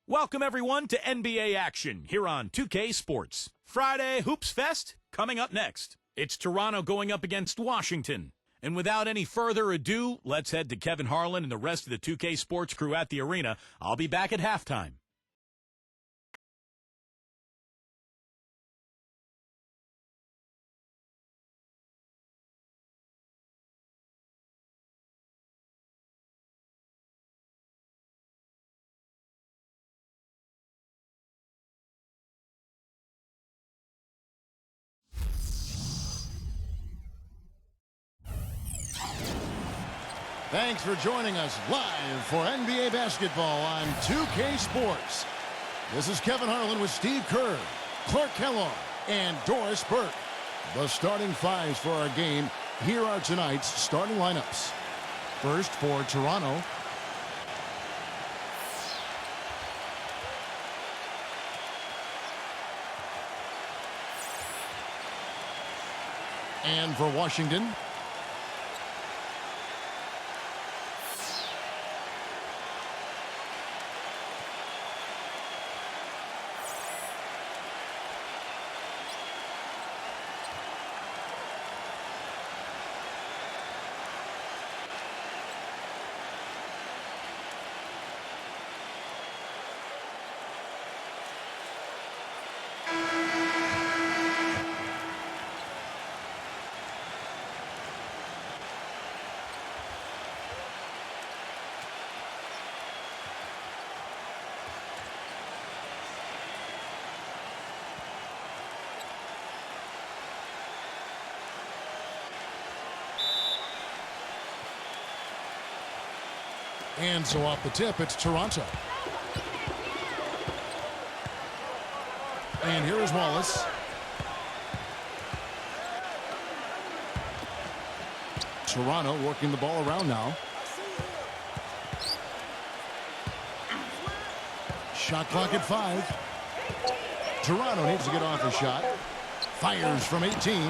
Welcome, everyone, to NBA action here on 2K Sports. Friday Hoops Fest coming up next. It's Toronto going up against Washington. And without any further ado, let's head to Kevin Harlan and the rest of the 2K Sports crew at the arena. I'll be back at halftime. Thanks for joining us live for NBA basketball on 2K Sports. This is Kevin Harlan with Steve Kerr, Clark Kellogg, and Doris Burke. The starting fives for our game. Here are tonight's starting lineups. First for Toronto. And for Washington. And so off the tip, it's Toronto. And here is Wallace. Toronto working the ball around now. Shot clock at 5. Toronto needs to get off a shot. Fires from 18.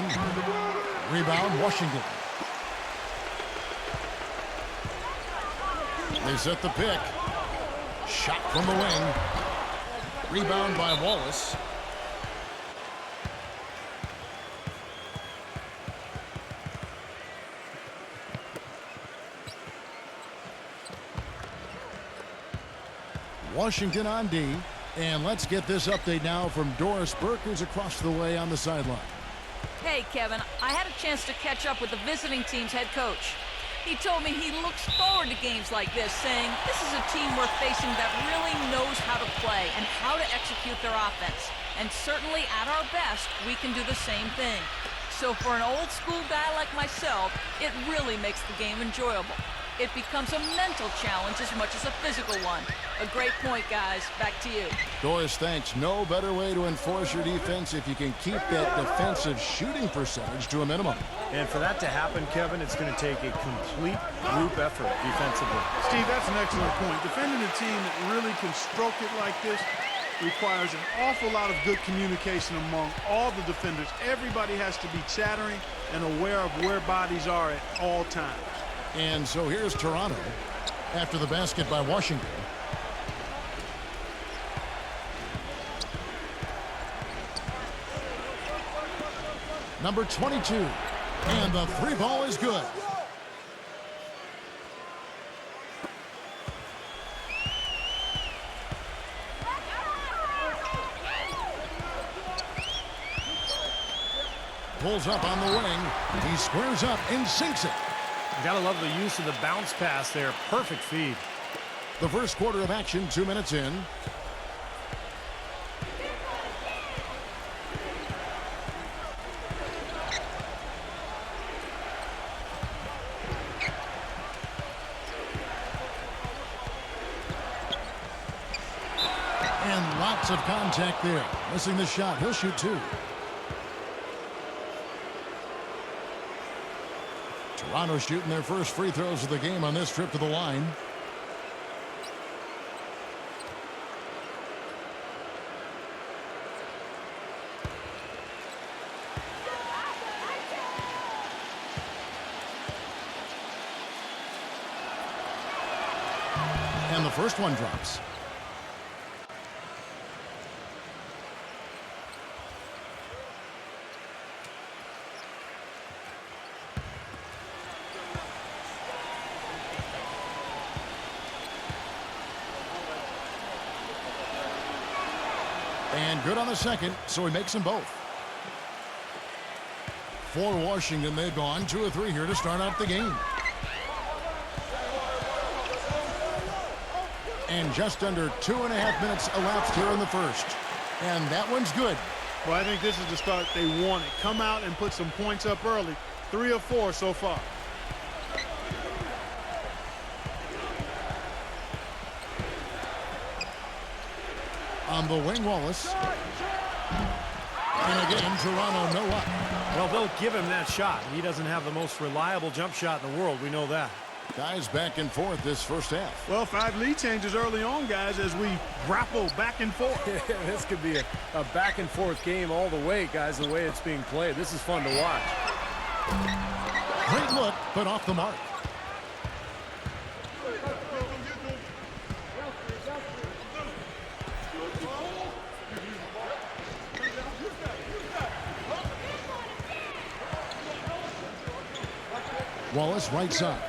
Rebound, Washington. They set the pick. Shot from the wing. Rebound by Wallace. Washington on D. And let's get this update now from Doris Burke, who's across the way on the sideline. Hey, Kevin. I had a chance to catch up with the visiting team's head coach. He told me he looks forward to games like this, saying this is a team we're facing that really knows how to play and how to execute their offense. And certainly at our best, we can do the same thing. So for an old school guy like myself, it really makes the game enjoyable. It becomes a mental challenge as much as a physical one. A great point, guys. Back to you. Doris, thanks. No better way to enforce your defense if you can keep that defensive shooting percentage to a minimum. And for that to happen, Kevin, it's going to take a complete group effort defensively. Steve, that's an excellent point. Defending a team that really can stroke it like this requires an awful lot of good communication among all the defenders. Everybody has to be chattering and aware of where bodies are at all times. And so here's Toronto after the basket by Washington. Number 22. And the three ball is good. Pulls up on the wing. He squares up and sinks it. You gotta love the use of the bounce pass there. Perfect feed. The first quarter of action, 2 minutes in. And lots of contact there. Missing the shot. He'll shoot 2. Toronto shooting their first free throws of the game on this trip to the line. And the first one drops. And good on the second, so he makes them both. For Washington, they've gone 2 of 3 here to start out the game. And just under 2.5 minutes elapsed here in the first. And that one's good. Well, I think this is the start they wanted. Come out and put some points up early. 3 of 4 so far. On the wing, Wallace. And again, Toronto no up. Well, they'll give him that shot. He doesn't have the most reliable jump shot in the world. We know that. Guys back and forth this first half. Well, 5 lead changes early on, guys, as we grapple back and forth. This could be a back and forth game all the way, guys, the way it's being played. This is fun to watch. Great look, but off the mark. Wallace right side.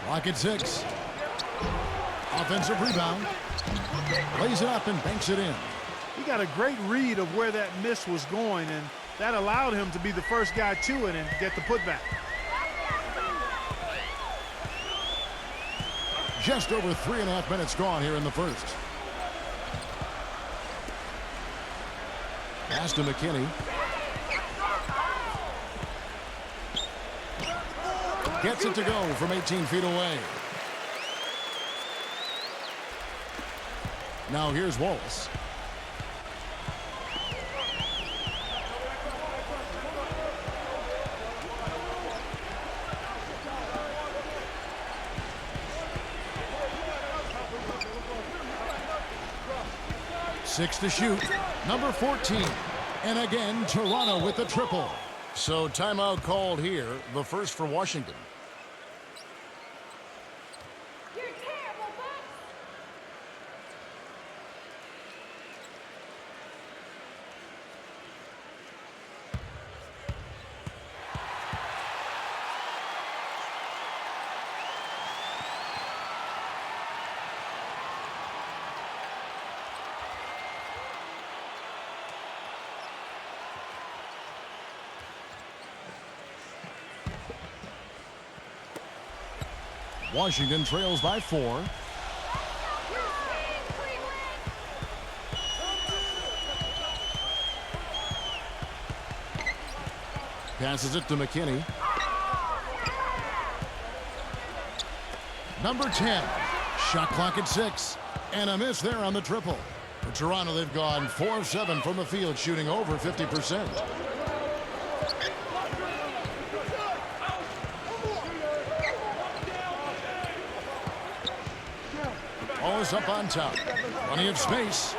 Clock at 6. Offensive rebound. Lays it up and banks it in. He got a great read of where that miss was going, and that allowed him to be the first guy to it and get the putback. Just over 3.5 minutes gone here in the first. Pass to McKinney. Gets it to go from 18 feet away. Now here's Wallace. Six to shoot. Number 14. And again, Toronto with the triple. So timeout called here, the first for Washington. Washington trails by 4. Passes it to McKinney. Number 10. Shot clock at 6. And a miss there on the triple. For Toronto, they've gone 4 of 7 from the field, shooting over 50%. Wallace up on top. Plenty of space.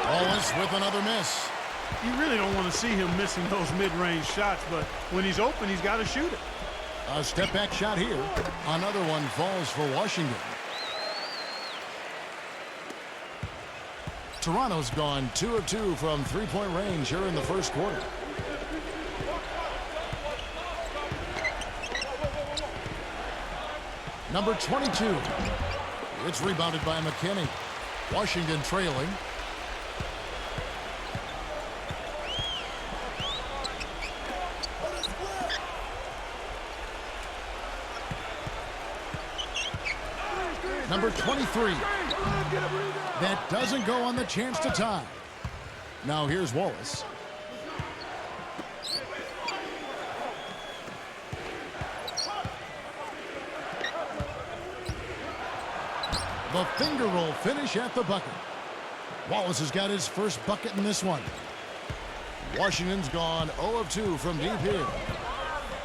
Wallace with another miss. You really don't want to see him missing those mid-range shots, but when he's open, he's got to shoot it. A step-back shot here. Another one falls for Washington. Toronto's gone 2 of 2 from three-point range here in the first quarter. Number 22. It's rebounded by McKinney. Washington trailing. Number 23. That doesn't go on the chance to tie. Now here's Wallace. The finger roll finish at the bucket. Wallace has got his first bucket in this one. Washington's gone 0 of 2 from deep here.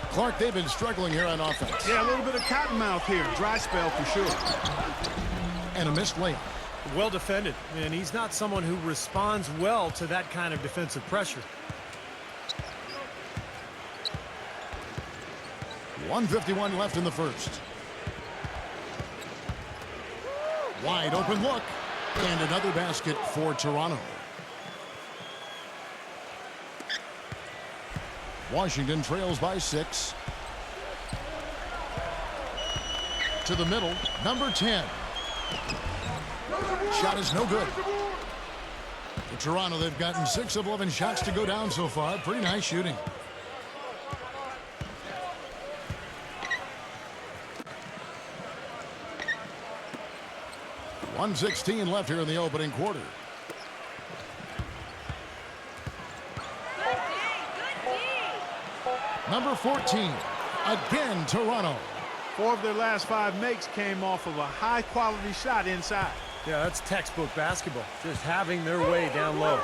Clark, they've been struggling here on offense. Yeah, a little bit of cottonmouth here. Dry spell for sure. And a missed layup. Well defended, and he's not someone who responds well to that kind of defensive pressure. 1:51 left in the first. Wide open look. And another basket for Toronto. Washington trails by 6. To the middle, number 10. Shot is no good. For Toronto, they've gotten 6 of 11 shots to go down so far. Pretty nice shooting. .116 left here in the opening quarter. Number 14, again Toronto. 4 of their last 5 makes came off of a high-quality shot inside. Yeah, that's textbook basketball. Just having their way down low.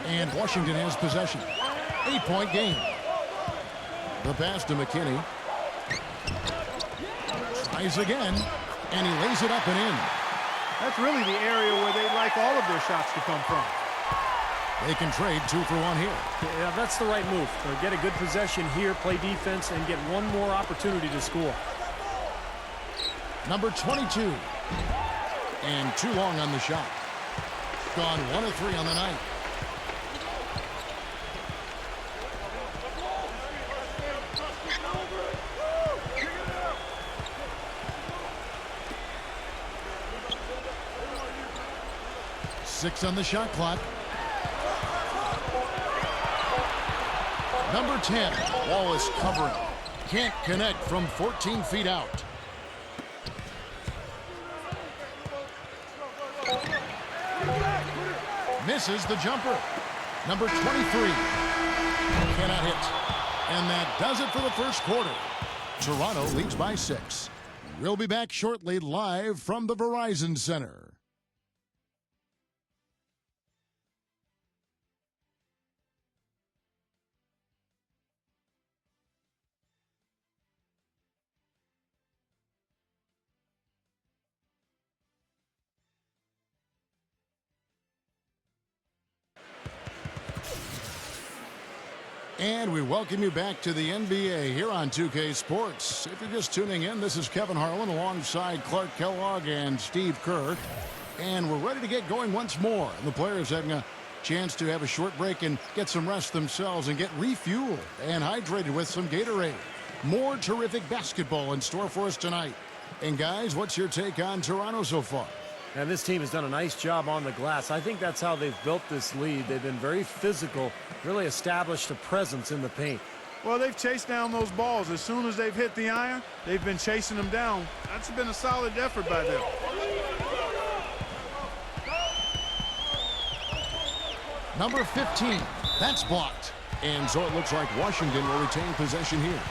And Washington has possession. 8-point game. The pass to McKinney. Tries again, and he lays it up and in. That's really the area where they like all of their shots to come from. They can trade 2 for 1 here. Yeah, that's the right move. Get a good possession here, play defense, and get one more opportunity to score. Number 22. And too long on the shot. Gone 1 of 3 on the night. Six on the shot clock. Number 10, Wallace covering. Can't connect from 14 feet out. Misses the jumper. Number 23 cannot hit. And that does it for the first quarter. Toronto leads by 6. We'll be back shortly live from the Verizon Center. And we welcome you back to the NBA here on 2K Sports. If you're just tuning in, this is Kevin Harlan alongside Clark Kellogg and Steve Kerr. And we're ready to get going once more. The players having a chance to have a short break and get some rest themselves and get refueled and hydrated with some Gatorade. More terrific basketball in store for us tonight. And guys, what's your take on Toronto so far? And this team has done a nice job on the glass. I think that's how they've built this lead. They've been very physical, really established a presence in the paint. Well, they've chased down those balls. As soon as they've hit the iron, they've been chasing them down. That's been a solid effort by them. Number 15, that's blocked. And so it looks like Washington will retain possession here.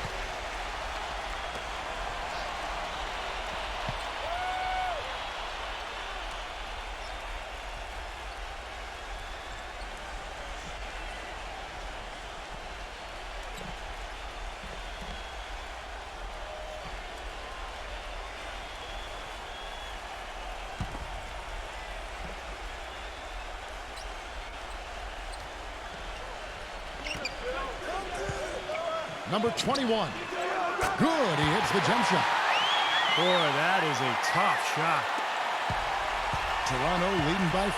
Number 21. Good. He hits the jump shot. Boy, that is a tough shot. Toronto leading by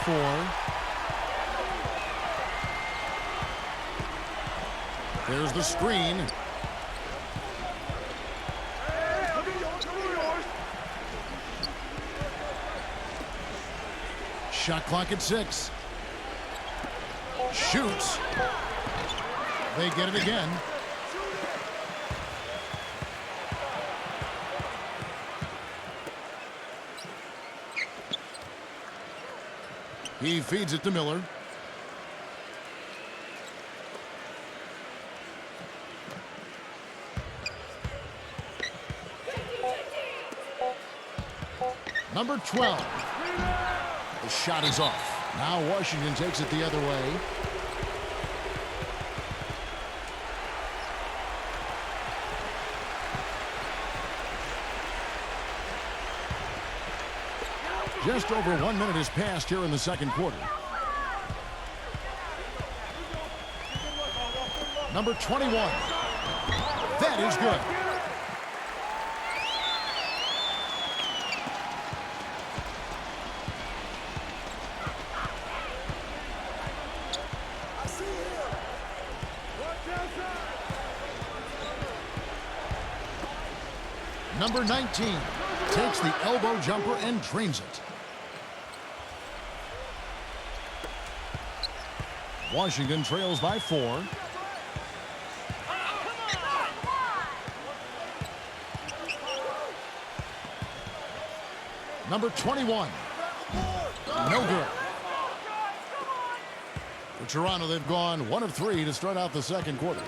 4. There's the screen. Shot clock at 6. Shoots. They get it again. He feeds it to Miller. Number 12. The shot is off. Now Washington takes it the other way. Just over 1 minute has passed here in the second quarter. Number 21. That is good. Number 19 takes the elbow jumper and drains it. Washington trails by 4. Number 21. No good. For Toronto, they've gone 1 of 3 to start out the second quarter.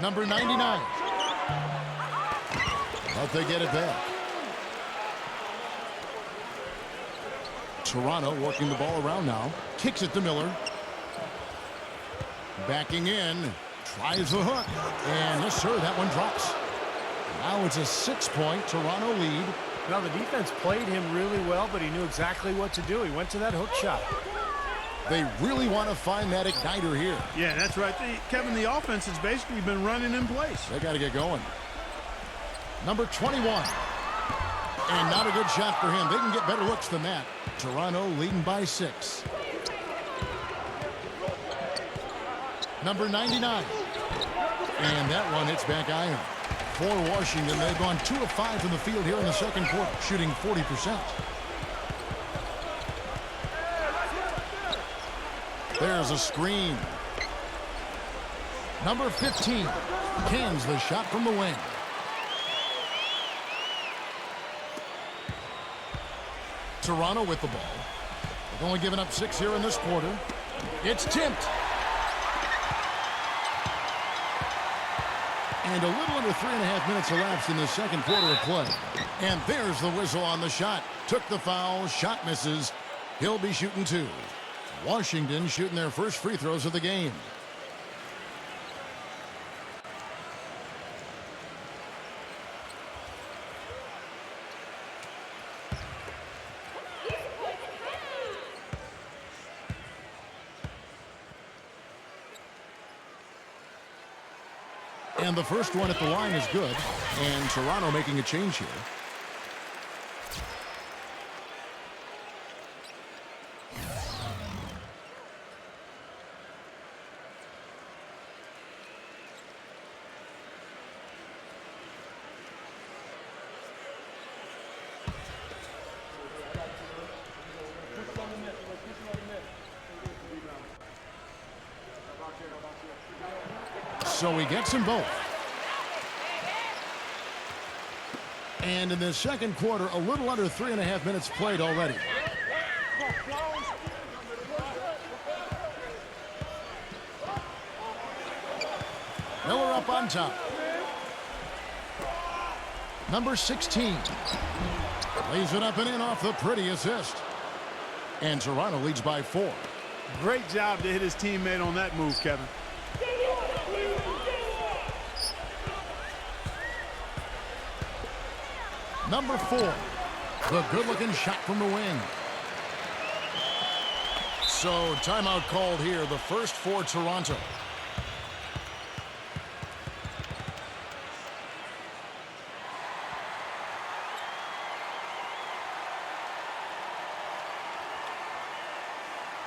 Number 99. But they get it back. Toronto working the ball around now. Kicks it to Miller. Backing in. Tries the hook. And yes, sir, that one drops. Now it's a 6-point Toronto lead. Now, the defense played him really well, but he knew exactly what to do. He went to that hook shot. They really want to find that igniter here. Yeah, that's right. Kevin, the offense has basically been running in place. They got to get going. Number 21. And not a good shot for him. They can get better looks than that. Toronto leading by 6. Number 99. And that one hits back iron. For Washington, they've gone 2 of 5 from the field here in the second quarter, shooting 40%. There's a screen. Number 15 cans the shot from the wing. Toronto with the ball. They've only given up 6 here in this quarter. It's tipped. And a little under 3.5 minutes elapsed in the second quarter of play. And there's the whistle on the shot. Took the foul. Shot misses. He'll be shooting 2. Washington shooting their first free throws of the game. And the first one at the line is good. And Toronto making a change here. So he gets them both. And in the second quarter, a little under 3.5 minutes played already. Miller up on top. Number 16. Lays it up and in off the pretty assist. And Toronto leads by 4. Great job to hit his teammate on that move, Kevin. Number 4, the good-looking shot from the wing. So timeout called here, the first for Toronto.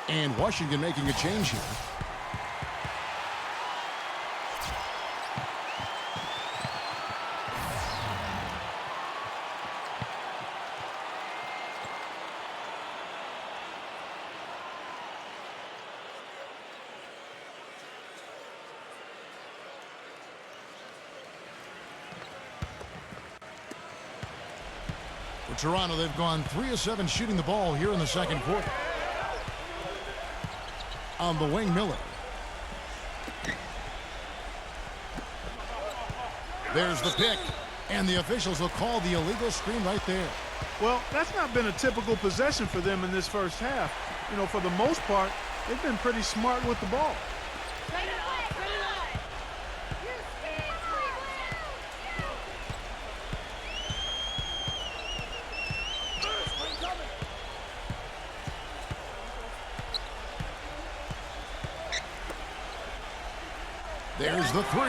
And Washington making a change here. For Toronto, they've gone 3 of 7 shooting the ball here in the second quarter. On the wing, Miller. There's the pick, and the officials will call the illegal screen right there. Well, that's not been a typical possession for them in this first half. You know, for the most part, they've been pretty smart with the ball. There's the 3.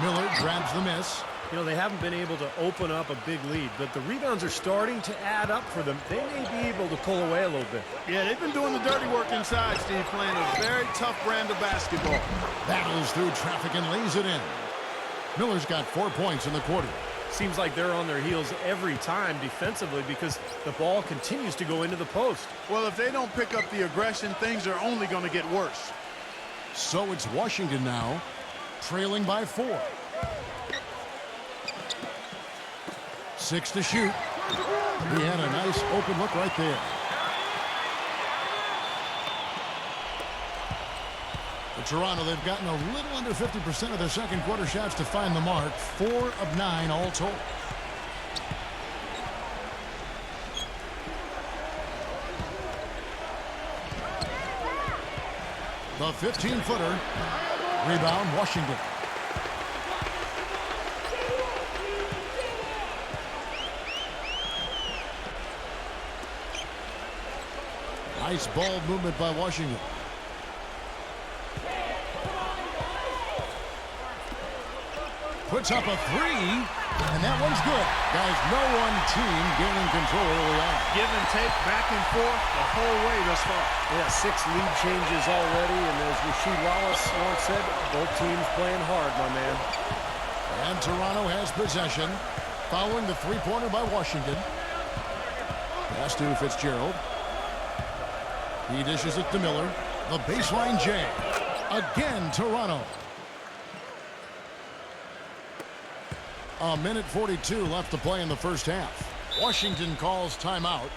Miller grabs the miss. You know, they haven't been able to open up a big lead, but the rebounds are starting to add up for them. They may be able to pull away a little bit. Yeah, they've been doing the dirty work inside, Steve, playing a very tough brand of basketball. Battles through traffic and lays it in. Miller's got 4 points in the quarter. Seems like they're on their heels every time defensively because the ball continues to go into the post. Well, if they don't pick up the aggression, things are only going to get worse. So it's Washington now, trailing by 4. 6 to shoot. He had a nice open look right there. For Toronto, they've gotten a little under 50% of their second quarter shots to find the mark. 4 of 9 all told. The 15-footer. Rebound, Washington. Nice ball movement by Washington. Puts up a 3, and that one's good. Guys, no one team gaining control early on. Give and take, back and forth, the whole way thus far. Yeah, 6 lead changes already, and as Rasheed Wallace once said, both teams playing hard, my man. And Toronto has possession, following the three-pointer by Washington. Pass to Fitzgerald. He dishes it to Miller. The baseline J. Again, Toronto. A minute 42 left to play in the first half. Washington calls timeout.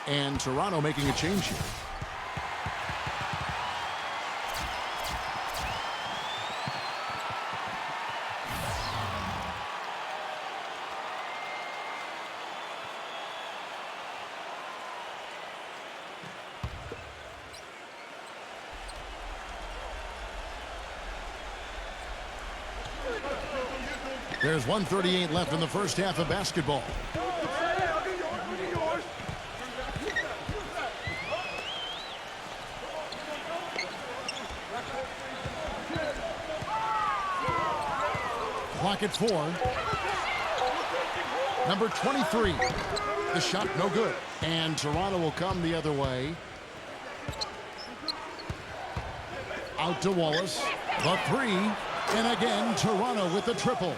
And Toronto making a change here. There's 1:38 left in the first half of basketball. Clock at 4. Number 23. The shot no good. And Toronto will come the other way. Out to Wallace. The 3. And again, Toronto with the triple.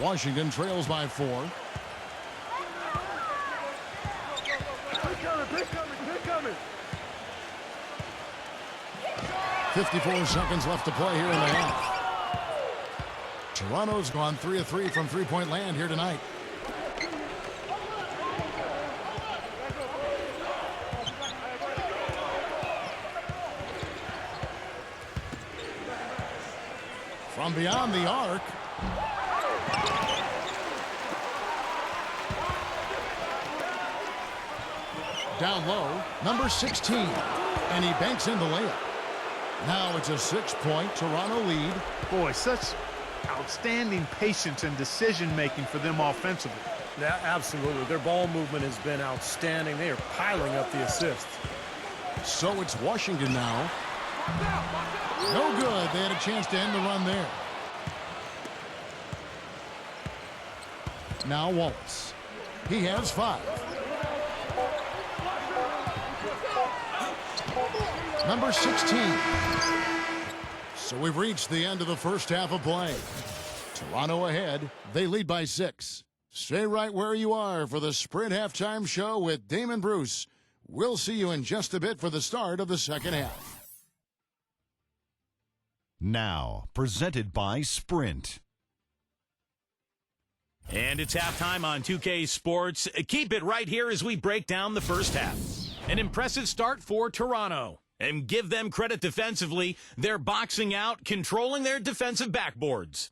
Washington trails by 4. 54 seconds left to play here in the half. Toronto's gone 3 of 3 from three-point land here tonight. From beyond the arc. Down low, number 16. And he banks in the layup. Now it's a 6-point Toronto lead. Boy, such outstanding patience and decision-making for them offensively. Yeah, absolutely. Their ball movement has been outstanding. They are piling up the assists. So it's Washington now. No good. They had a chance to end the run there. Now Wallace. He has 5. Number 16. So we've reached the end of the first half of play. Toronto ahead. They lead by 6. Stay right where you are for the Sprint Halftime Show with Damon Bruce. We'll see you in just a bit for the start of the second half. Now, presented by Sprint. And it's halftime on 2K Sports. Keep it right here as we break down the first half. An impressive start for Toronto. And give them credit defensively. They're boxing out, controlling their defensive backboards.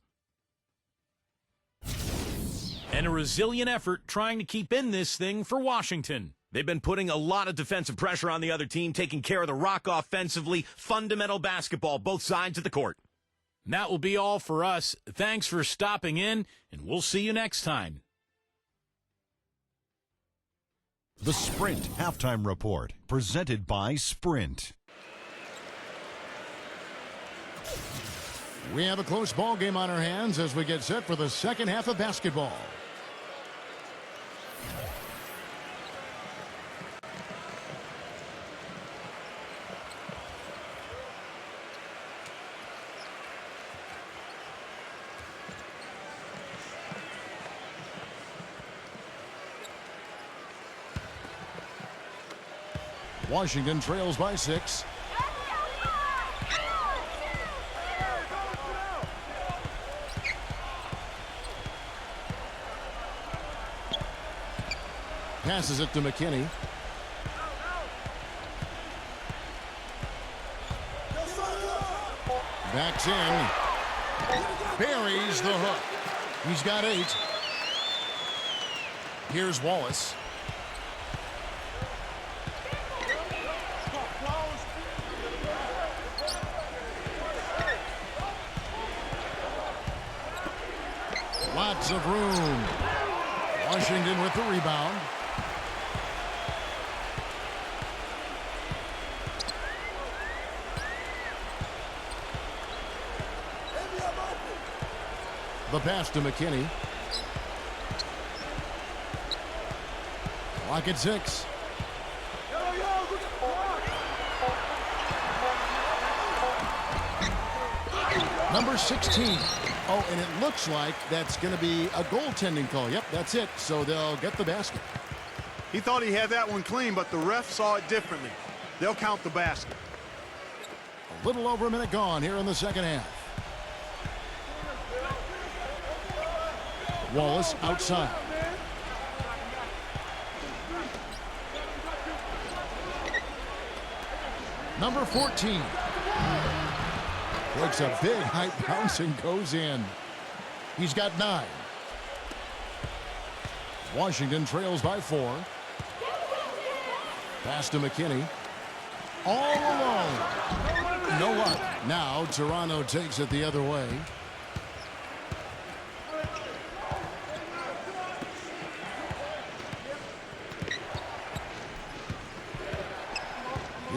And a resilient effort trying to keep in this thing for Washington. They've been putting a lot of defensive pressure on the other team, taking care of the rock offensively, fundamental basketball, both sides of the court. And that will be all for us. Thanks for stopping in, and we'll see you next time. The Sprint Halftime Report, presented by Sprint. We have a close ball game on our hands as we get set for the second half of basketball. Washington trails by 6. Passes it to McKinney. Backs in. Buries the hook. He's got 8. Here's Wallace. Lots of room. Washington with the rebound. The pass to McKinney. Clock at 6. Number 16. Oh, and it looks like that's going to be a goaltending call. Yep, that's it. So they'll get the basket. He thought he had that one clean, but the ref saw it differently. They'll count the basket. A little over a minute gone here in the second half. Wallace outside. Number 14. Takes a big high bounce and goes in. He's got 9. Washington trails by 4. Pass to McKinney. All alone. No luck. Now Toronto takes it the other way.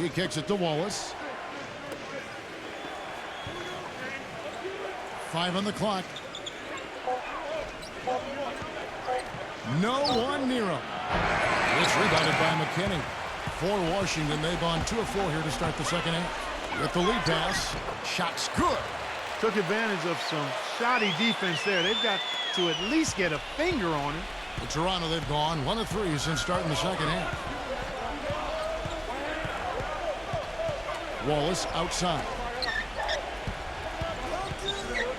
He kicks it to Wallace. 5 on the clock. No one near him. It's rebounded by McKinney. For Washington, they've gone 2 of 4 here to start the second half. With the lead pass, shot's good. Took advantage of some shoddy defense there. They've got to at least get a finger on it. For Toronto, they've gone 1 of 3 since starting the second half. Wallace outside.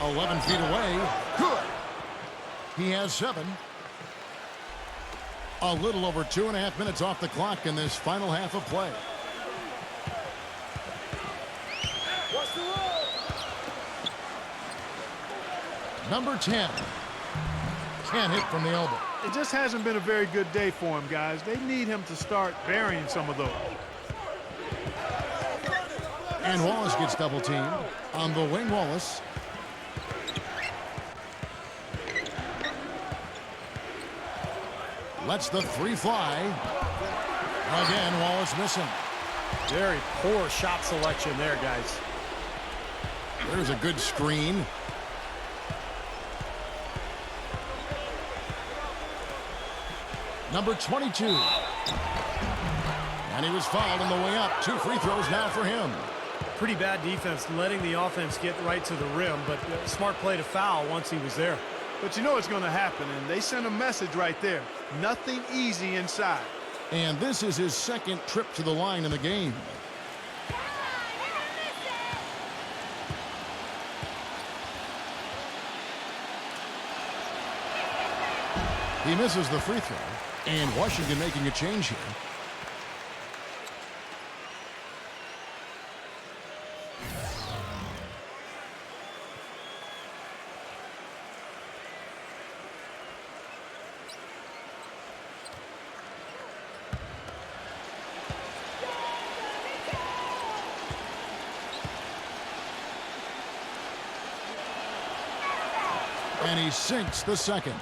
11 feet away. Good. He has 7. A little over 2.5 minutes off the clock in this final half of play. Number 10. Can't hit from the elbow. It just hasn't been a very good day for him, guys. They need him to start burying some of those. And Wallace gets double teamed. On the wing, Wallace. Lets the 3 fly. Again, Wallace missing. Very poor shot selection there, guys. There's a good screen. Number 22. And he was fouled on the way up. 2 free throws now for him. Pretty bad defense, letting the offense get right to the rim, but smart play to foul once he was there. But you know it's going to happen, and they sent a message right there. Nothing easy inside. And this is his second trip to the line in the game. He misses the free throw, and Washington making a change here. And he sinks the second.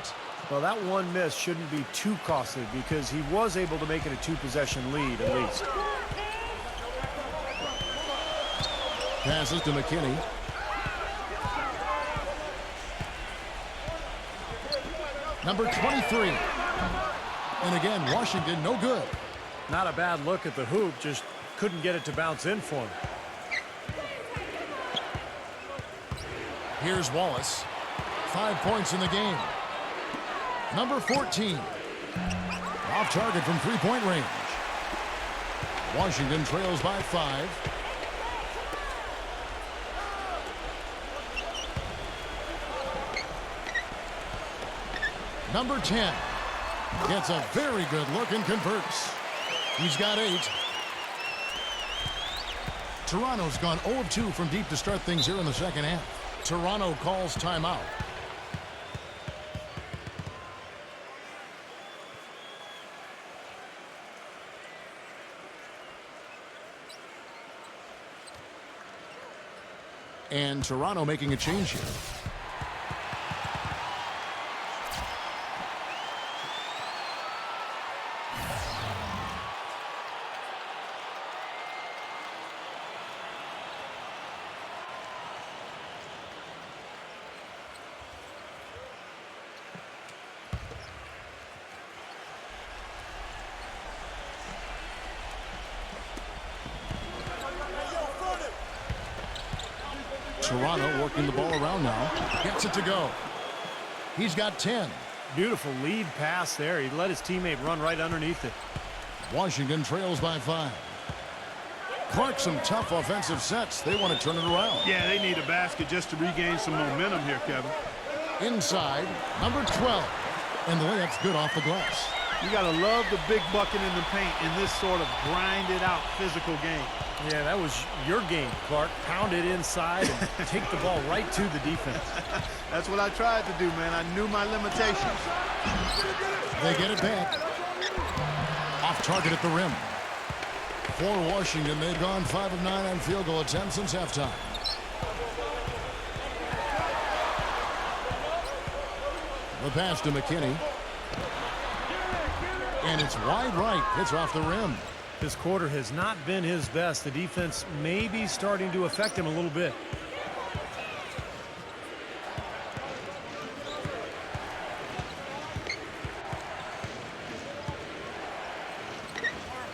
Well, that one miss shouldn't be too costly because he was able to make it a 2-possession lead at least. Passes to McKinney. Number 23. And again, Washington, no good. Not a bad look at the hoop, just couldn't get it to bounce in for him. Here's Wallace. 5 points in the game. Number 14. Off target from three-point range. Washington trails by 5. Number 10 gets a very good look and converts. He's got 8. Toronto's gone 0 of 2 from deep to start things here in the second half. Toronto calls timeout. And Toronto making a change here. Toronto working the ball around now. Gets it to go. He's got 10. Beautiful lead pass there. He let his teammate run right underneath it. Washington trails by 5. Clark, some tough offensive sets. They want to turn it around. Yeah, they need a basket just to regain some momentum here, Kevin. Inside, number 12. And the layup's good off the glass. You got to love the big bucket in the paint in this sort of grinded-out physical game. Yeah, that was your game, Clark. Pound it inside and take the ball right to the defense. That's what I tried to do, man. I knew my limitations. They get it back. Off target at the rim. For Washington, they've gone 5 of 9 on field goal attempts since halftime. The pass to McKinney. And it's wide right. Hits off the rim. This quarter has not been his best. The defense may be starting to affect him a little bit.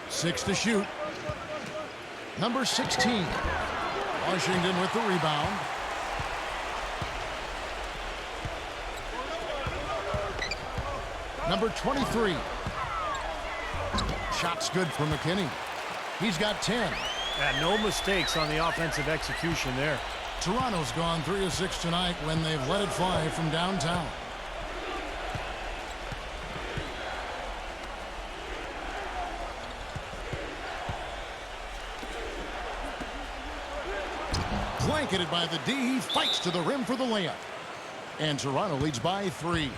Six to shoot. Number 16. Washington with the rebound. Number 23. Shot's good for McKinney. He's got 10. No mistakes on the offensive execution there. Toronto's gone 3 of 6 tonight when they've let it fly from downtown. Blanketed by the D. He fights to the rim for the layup. And Toronto leads by 3.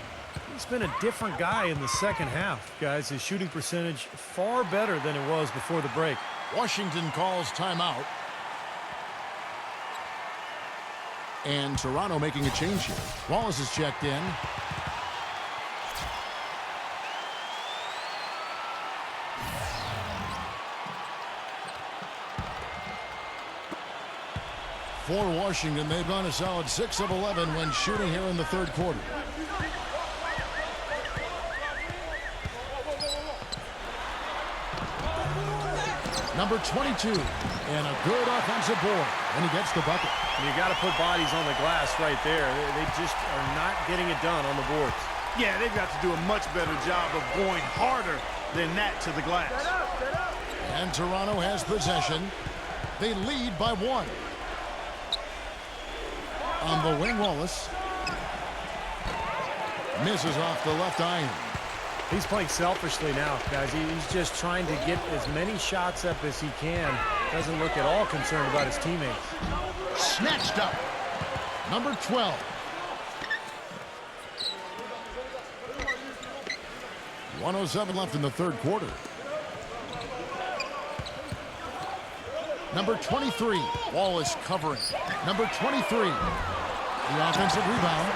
He's been a different guy in the second half, guys. His shooting percentage far better than it was before the break. Washington calls timeout. And Toronto making a change here. Wallace is checked in. For Washington, they've gone a solid 6 of 11 when shooting here in the third quarter. Number 22, and a good offensive board, and he gets the bucket. You got to put bodies on the glass right there. They just are not getting it done on the boards. Yeah, they've got to do a much better job of going harder than that to the glass. And Toronto has possession. They lead by 1. On the wing, Wallace misses off the left iron. He's playing selfishly now, guys. He's just trying to get as many shots up as he can. Doesn't look at all concerned about his teammates. Snatched up. Number 12. .107 left in the third quarter. Number 23. Wallace covering. Number 23. The offensive rebound.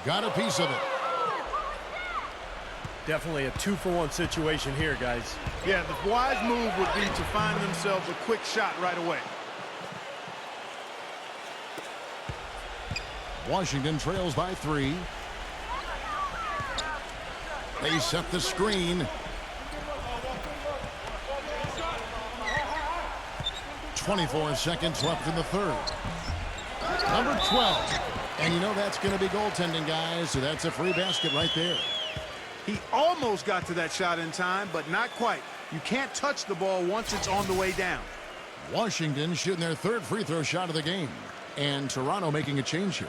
Got a piece of it. Definitely a 2-for-1 situation here, guys. Yeah, the wise move would be to find themselves a quick shot right away. Washington trails by 3. They set the screen. 24 seconds left in the third. Number 12. And you know that's going to be goaltending, guys, so that's a free basket right there. He almost got to that shot in time, but not quite. You can't touch the ball once it's on the way down. Washington shooting their third free throw shot of the game. And Toronto making a change here.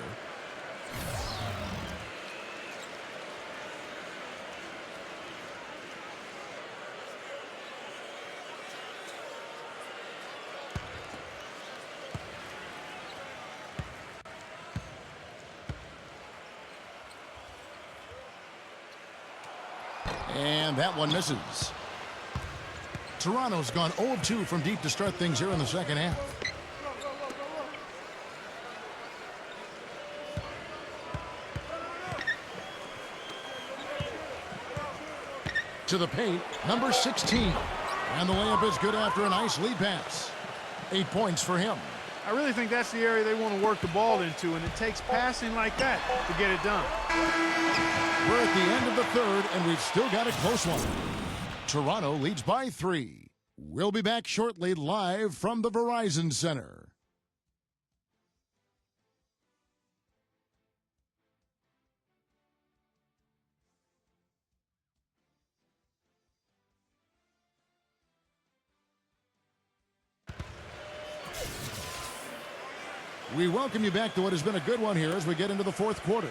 And that one misses. Toronto's gone 0 of 2 from deep to start things here in the second half. To the paint, number 16. And the layup is good after a nice lead pass. 8 points for him. I really think that's the area they want to work the ball into, and it takes passing like that to get it done. We're at the end of the third, and we've still got a close one. Toronto leads by 3. We'll be back shortly live from the Verizon Center. We welcome you back to what has been a good one here as we get into the fourth quarter.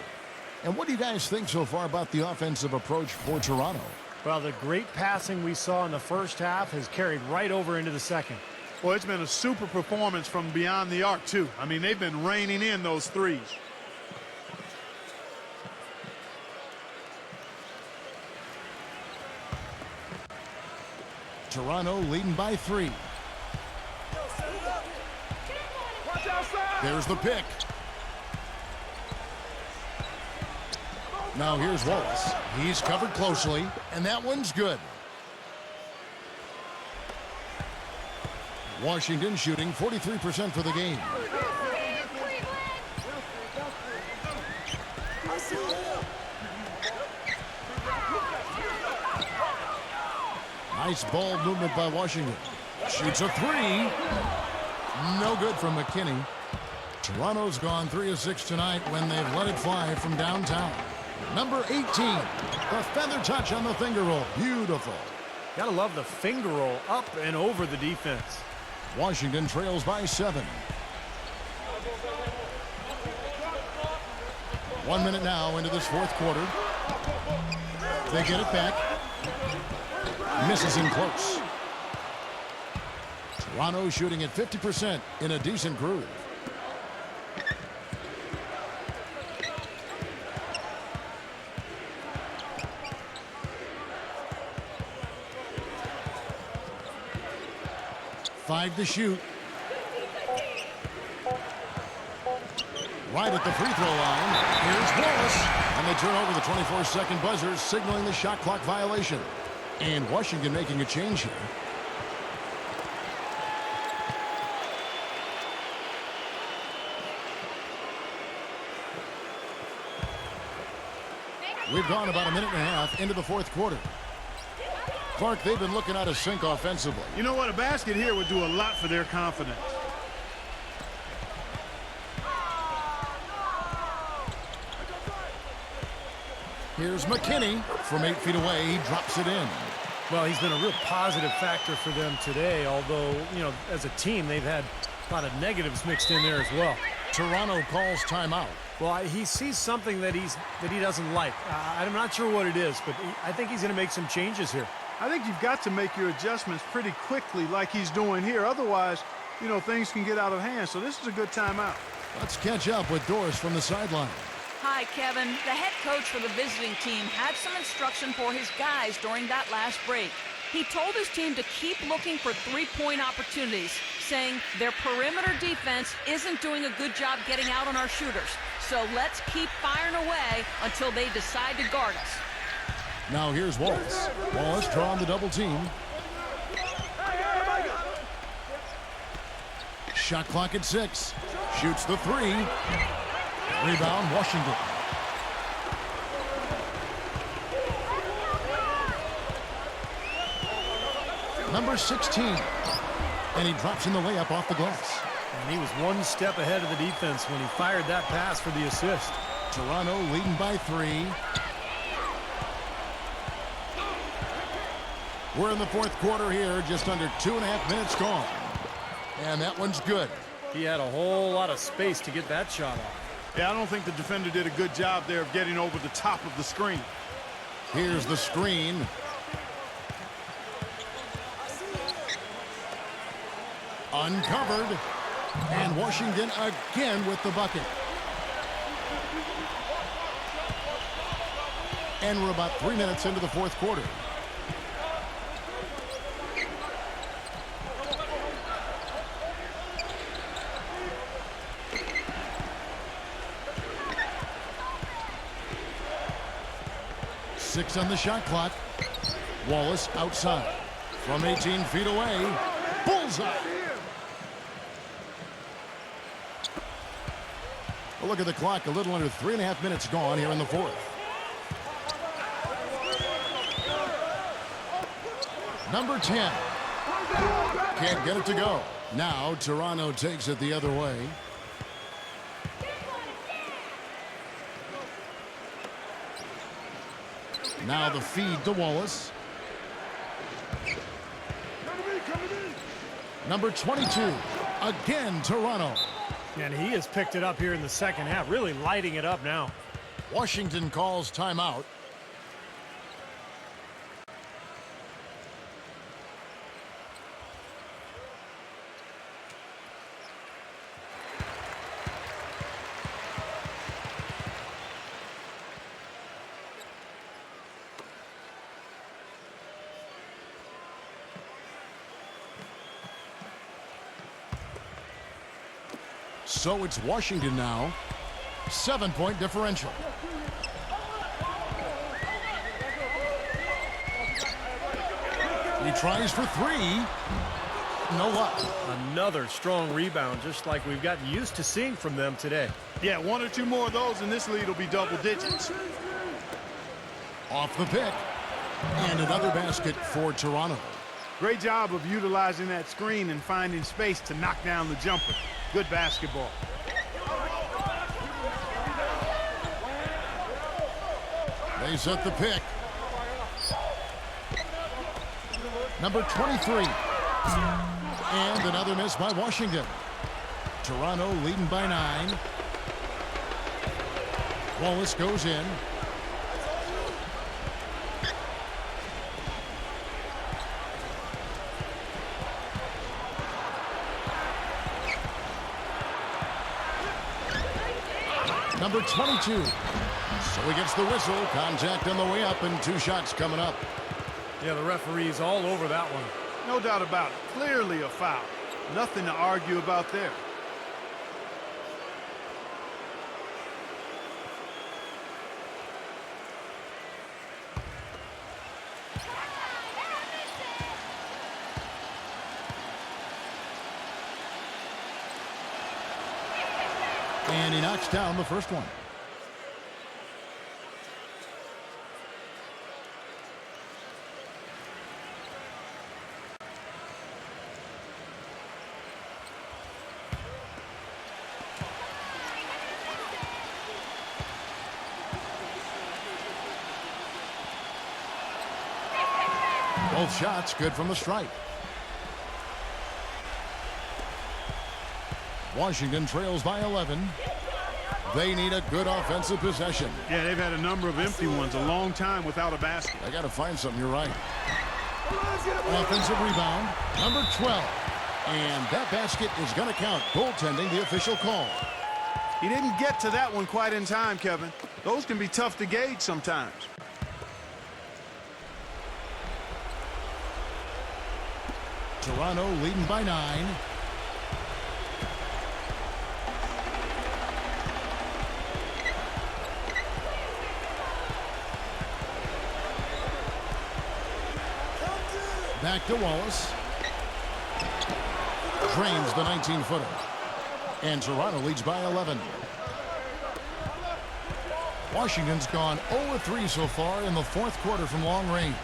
And what do you guys think so far about the offensive approach for Toronto? Well, the great passing we saw in the first half has carried right over into the second. Well, it's been a super performance from beyond the arc, too. I mean, they've been raining in those threes. Toronto leading by 3. There's the pick. Now here's Wallace. He's covered closely, and that one's good. Washington shooting 43% for the game. Nice ball movement by Washington. Shoots a 3. No good from McKinney. Toronto's gone 3 of 6 tonight when they've let it fly from downtown. Number 18, the feather touch on the finger roll. Beautiful. Gotta love the finger roll up and over the defense. Washington trails by 7. 1 minute now into this fourth quarter. They get it back. Misses in close. Toronto shooting at 50% in a decent groove. Five to shoot. Right at the free throw line. Here's Wallace. And they turn over the 24-second buzzer, signaling the shot clock violation. And Washington making a change here. We've gone about a minute and a half into the fourth quarter. Clark, they've been looking out of sync offensively. You know what? A basket here would do a lot for their confidence. Here's McKinney from 8 feet away. He drops it in. Well, he's been a real positive factor for them today, although, you know, as a team, they've had a lot of negatives mixed in there as well. Toronto calls timeout. Well, he sees something that he doesn't like. I'm not sure what it is, but I think he's going to make some changes here. I think you've got to make your adjustments pretty quickly like he's doing here. Otherwise, you know, things can get out of hand. So this is a good timeout. Let's catch up with Doris from the sideline. Hi, Kevin. The head coach for the visiting team had some instruction for his guys during that last break. He told his team to keep looking for three-point opportunities, saying their perimeter defense isn't doing a good job getting out on our shooters. So let's keep firing away until they decide to guard us. Now here's Wallace. Wallace drawing the double team. Shot clock at 6. Shoots the 3. Rebound, Washington. Number 16. And he drops in the layup off the glass. And he was one step ahead of the defense when he fired that pass for the assist. Toronto leading by 3. We're in the fourth quarter here, just under 2.5 minutes gone. And that one's good. He had a whole lot of space to get that shot off. Yeah, I don't think the defender did a good job there of getting over the top of the screen. Here's the screen. Uncovered. And Washington again with the bucket. And we're about 3 minutes into the fourth quarter. Six on the shot clock. Wallace outside. From 18 feet away. Bullseye. Well, look at the clock. A little under 3.5 minutes gone here in the fourth. Number 10. Can't get it to go. Now Toronto takes it the other way. Now the feed to Wallace. Number 22. Again, Toronto. And he has picked it up here in the second half, really lighting it up now. Washington calls timeout. So it's Washington now. 7-point differential. He tries for 3. No luck. Another strong rebound, just like we've gotten used to seeing from them today. Yeah, 1 or 2 more of those and this lead will be double digits. Off the pick. And another basket for Toronto. Great job of utilizing that screen and finding space to knock down the jumper. Good basketball. They set the pick. Number 23. And another miss by Washington. Toronto leading by 9. Wallace goes in. Number 22. So he gets the whistle. Contact on the way up and 2 shots coming up. Yeah, the referee's all over that one. No doubt about it. Clearly a foul. Nothing to argue about there. And he knocks down the first one. Both shots good from the stripe. Washington trails by 11. They need a good offensive possession. Yeah, they've had a number of empty ones, a long time without a basket. I got to find something. You're right. Offensive rebound, number 12. And that basket is going to count. Goaltending, the official call. He didn't get to that one quite in time, Kevin. Those can be tough to gauge sometimes. Toronto leading by 9. Back to Wallace. Drains the 19-footer. And Toronto leads by 11. Washington's gone 0-3 so far in the fourth quarter from long range.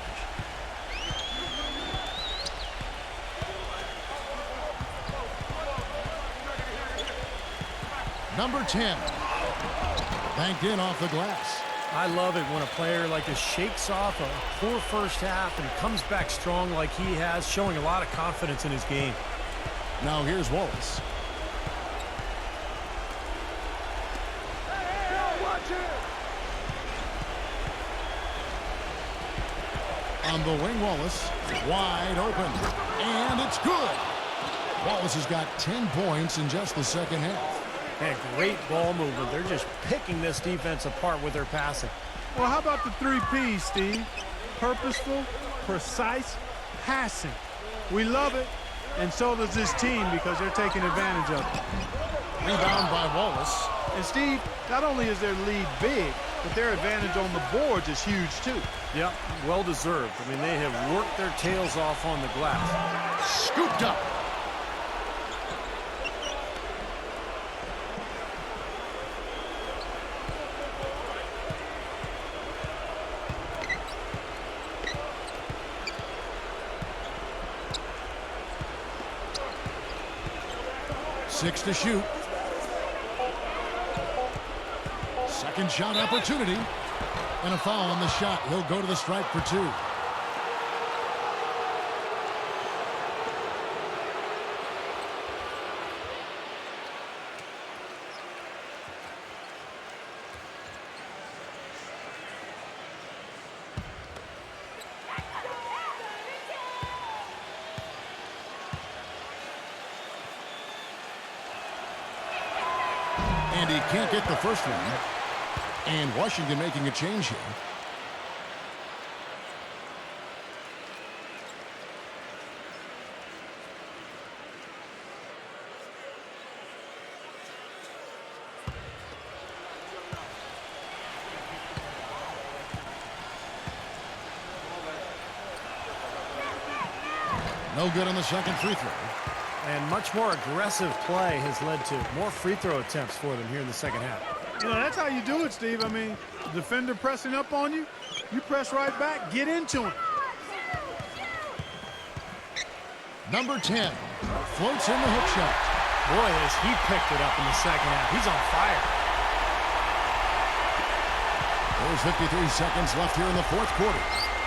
Number 10. Banked in off the glass. I love it when a player like this shakes off a poor first half and comes back strong like he has, showing a lot of confidence in his game. Now here's Wallace. On the wing, Wallace, wide open, and it's good. Wallace has got 10 points in just the second half. And great ball movement. They're just picking this defense apart with their passing. Well, how about the 3 P's, Steve? Purposeful, precise, passing. We love it, and so does this team because they're taking advantage of it. Rebound by Wallace. And, Steve, not only is their lead big, but their advantage on the boards is huge, too. Yep, well deserved. I mean, they have worked their tails off on the glass. Scooped up. Six to shoot. Second shot opportunity. And a foul on the shot. He'll go to the stripe for 2. And he can't get the first one. And Washington making a change here. No good on the second free throw. And much more aggressive play has led to more free throw attempts for them here in the second half. You know, that's how you do it, Steve. I mean, the defender pressing up on you, you press right back, get into him. Number 10 floats in the hook shot. Boy, has he picked it up in the second half. He's on fire. There's 53 seconds left here in the fourth quarter.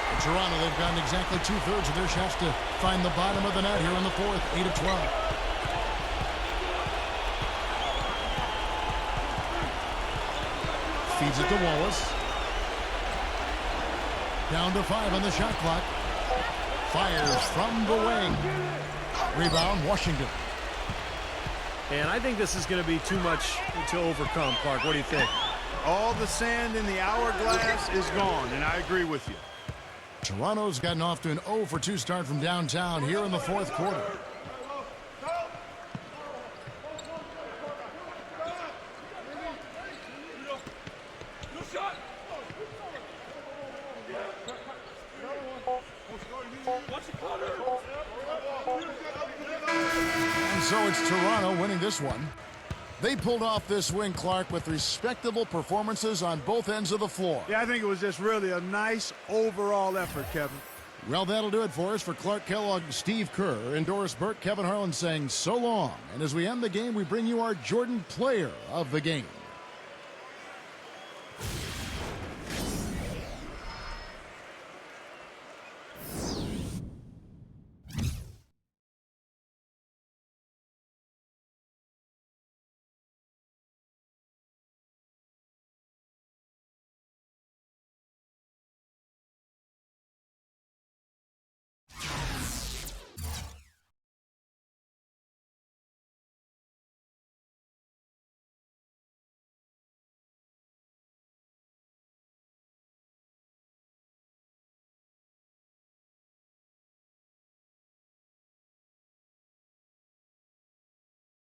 In Toronto, they've gotten exactly 2/3 of their shots to find the bottom of the net here in the fourth, 8 of 12. Feeds it to Wallace. Down to 5 on the shot clock. Fires from the wing. Rebound, Washington. And I think this is going to be too much to overcome, Clark. What do you think? All the sand in the hourglass is gone, and I agree with you. Toronto's gotten off to an 0-for-2 start from downtown here in the fourth quarter. And so it's Toronto winning this one. They pulled off this win, Clark, with respectable performances on both ends of the floor. Yeah, I think it was just really a nice overall effort, Kevin. Well, that'll do it for us. For Clark Kellogg, Steve Kerr, and Doris Burke, Kevin Harlan saying so long. And as we end the game, we bring you our Jordan Player of the Game.